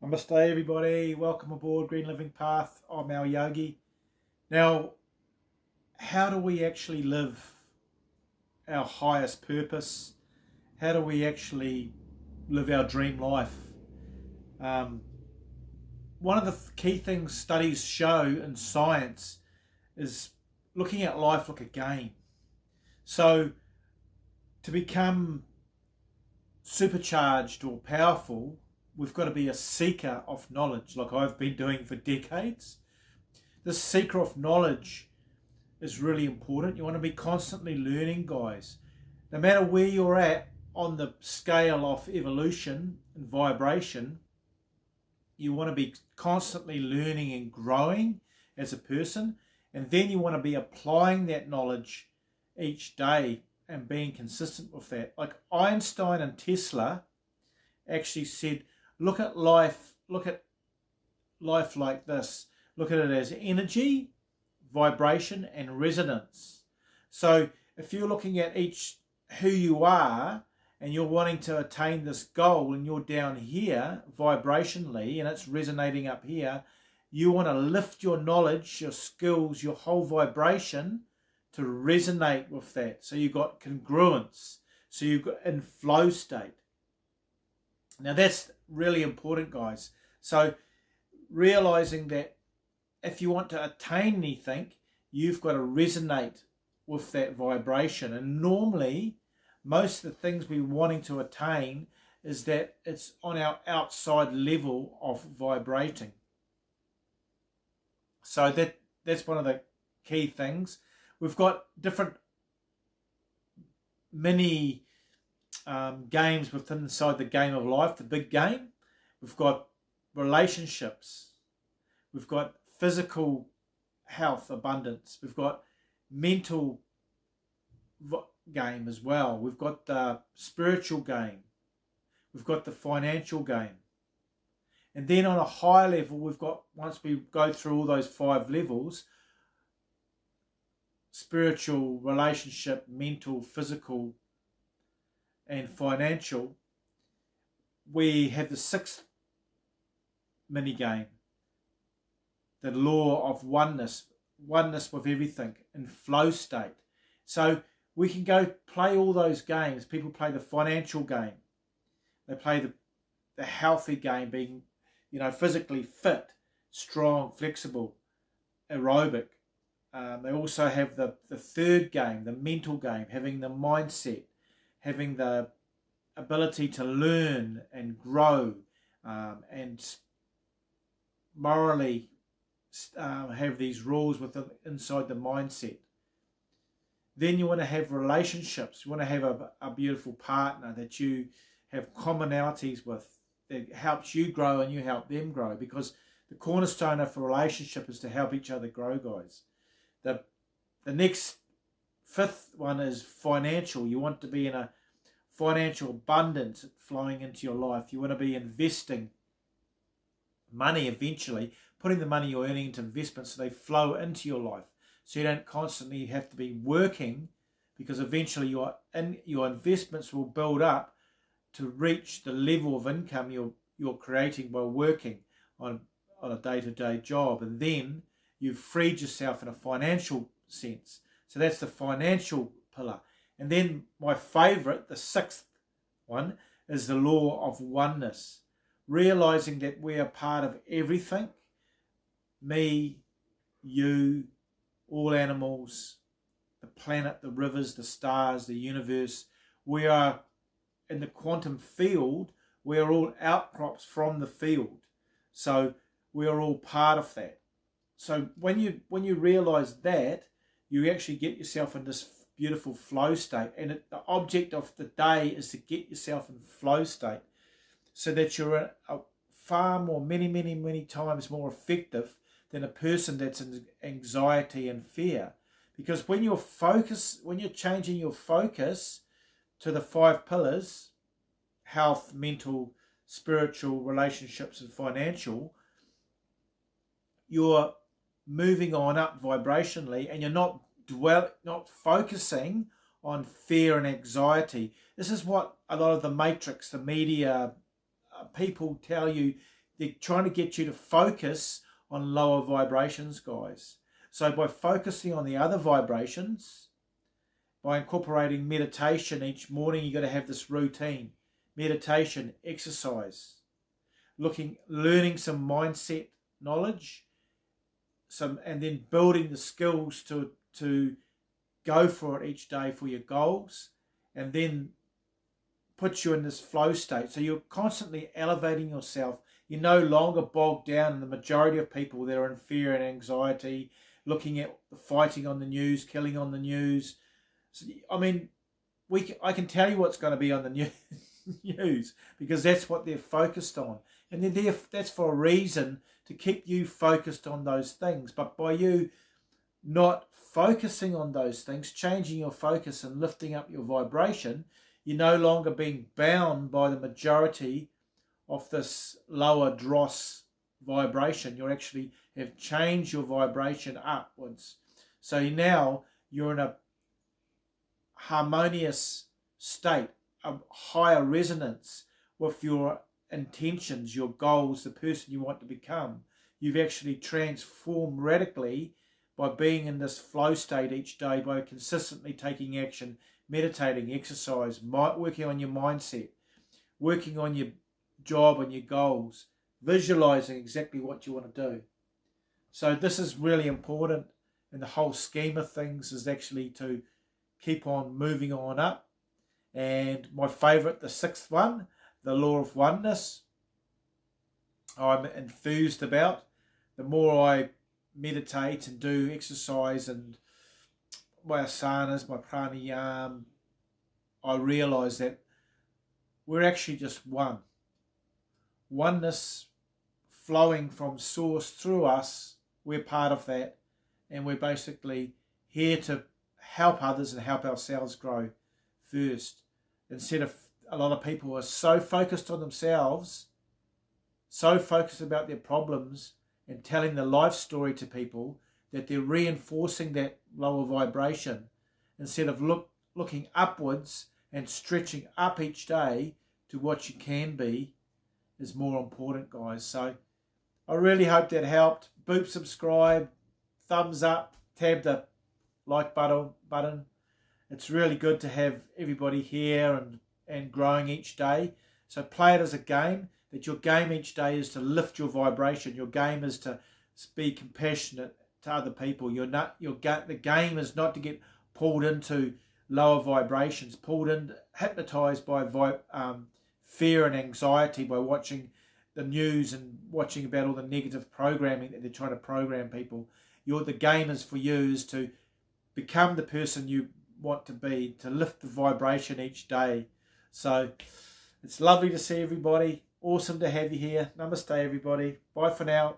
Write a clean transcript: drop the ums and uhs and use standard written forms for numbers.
Namaste everybody, welcome aboard Green Living Path. I'm Alyogi. Now, how do we actually live our highest purpose? How do we actually live our dream life? One of the key things studies show in science is looking at life like a game. So to become supercharged or powerful, we've got to be a seeker of knowledge, like I've been doing for decades. This seeker of knowledge is really important. You want to be constantly learning, guys. No matter where you're at on the scale of evolution and vibration, you want to be constantly learning and growing as a person. And then you want to be applying that knowledge each day and being consistent with that. Like Einstein and Tesla actually said, look at life like this. Look at it as energy, vibration, and resonance. So if you're looking at who you are and you're wanting to attain this goal and you're down here vibrationally and it's resonating up here, you want to lift your knowledge, your skills, your whole vibration to resonate with that. So you've got congruence. So you've got in flow state. Now that's really important, guys. So realizing that if you want to attain anything, you've got to resonate with that vibration. And normally, most of the things we're wanting to attain is that it's on our outside level of vibrating. So that's one of the key things. We've got different mini games inside the game of life, the big game. We've got relationships. We've got physical health, abundance. We've got mental game as well. We've got the spiritual game. We've got the financial game. And then on a higher level, we've got, once we go through all those 5 levels, spiritual, relationship, mental, physical, and financial, we have the 6th mini game, the law of oneness with everything in flow state. So we can go play all those games. People play the financial game. They play the healthy game, being, physically fit, strong, flexible, aerobic. They also have the 3rd game, the mental game, having the mindset, having the ability to learn and grow and morally have these rules inside the mindset. Then you want to have relationships. You want to have a beautiful partner that you have commonalities with, that helps you grow and you help them grow, because the cornerstone of a relationship is to help each other grow, guys. The next 5th one is financial. You want to be in a financial abundance flowing into your life. You want to be investing money eventually, putting the money you're earning into investments so they flow into your life. So you don't constantly have to be working, because eventually your investments will build up to reach the level of income you're creating by working on a day-to-day job. And then you've freed yourself in a financial sense. So that's the financial pillar. And then my favorite, the 6th one, is the law of oneness. Realizing that we are part of everything. Me, you, all animals, the planet, the rivers, the stars, the universe. We are in the quantum field. We are all outcrops from the field. So we are all part of that. So when you realize that, you actually get yourself in this beautiful flow state. And the object of the day is to get yourself in flow state so that you're far more, many times more effective than a person that's in anxiety and fear. Because when you're changing your focus to the 5 pillars, health, mental, spiritual, relationships, and financial, you're moving on up vibrationally, and you're not focusing on fear and anxiety. This is what a lot of the matrix, the media, people tell you, they're trying to get you to focus on lower vibrations, guys. So by focusing on the other vibrations, by incorporating meditation each morning, you've got to have this routine. Meditation, exercise, learning some mindset knowledge, and then building the skills to go for it each day for your goals, and then puts you in this flow state. So you're constantly elevating yourself. You're no longer bogged down in the majority of people that are in fear and anxiety, looking at the fighting on the news, killing on the news. So, I mean, I can tell you what's going to be on the news because that's what they're focused on. And then that's for a reason, to keep you focused on those things. But by you not focusing on those things, changing your focus and lifting up your vibration, you're no longer being bound by the majority of this lower dross vibration. You actually have changed your vibration upwards. So now you're in a harmonious state, a higher resonance with your intentions, your goals, the person you want to become. You've actually transformed radically by being in this flow state each day, by consistently taking action, meditating, exercise, working on your mindset, working on your job and your goals, visualizing exactly what you want to do. So this is really important in the whole scheme of things, is actually to keep on moving on up. And my favorite, the sixth one, the law of oneness, I'm enthused about. The more I meditate and do exercise and my asanas, my pranayama, I realise that we're actually just one. Oneness flowing from source through us, we're part of that, and we're basically here to help others and help ourselves grow first. Instead of, a lot of people are so focused on themselves, so focused about their problems and telling the life story to people, that they're reinforcing that lower vibration instead of looking upwards and stretching up each day to what you can be is more important, guys. So I really hope that helped. Boop, subscribe, thumbs up, tab the like button. It's really good to have everybody here and growing each day. So play it as a game, that your game each day is to lift your vibration. Your game is to be compassionate to other people. The game is not to get pulled into lower vibrations, hypnotized by fear and anxiety, by watching the news and watching about all the negative programming that they're trying to program people. The game is for you is to become the person you want to be, to lift the vibration each day. So it's lovely to see everybody. Awesome to have you here. Namaste, everybody. Bye for now.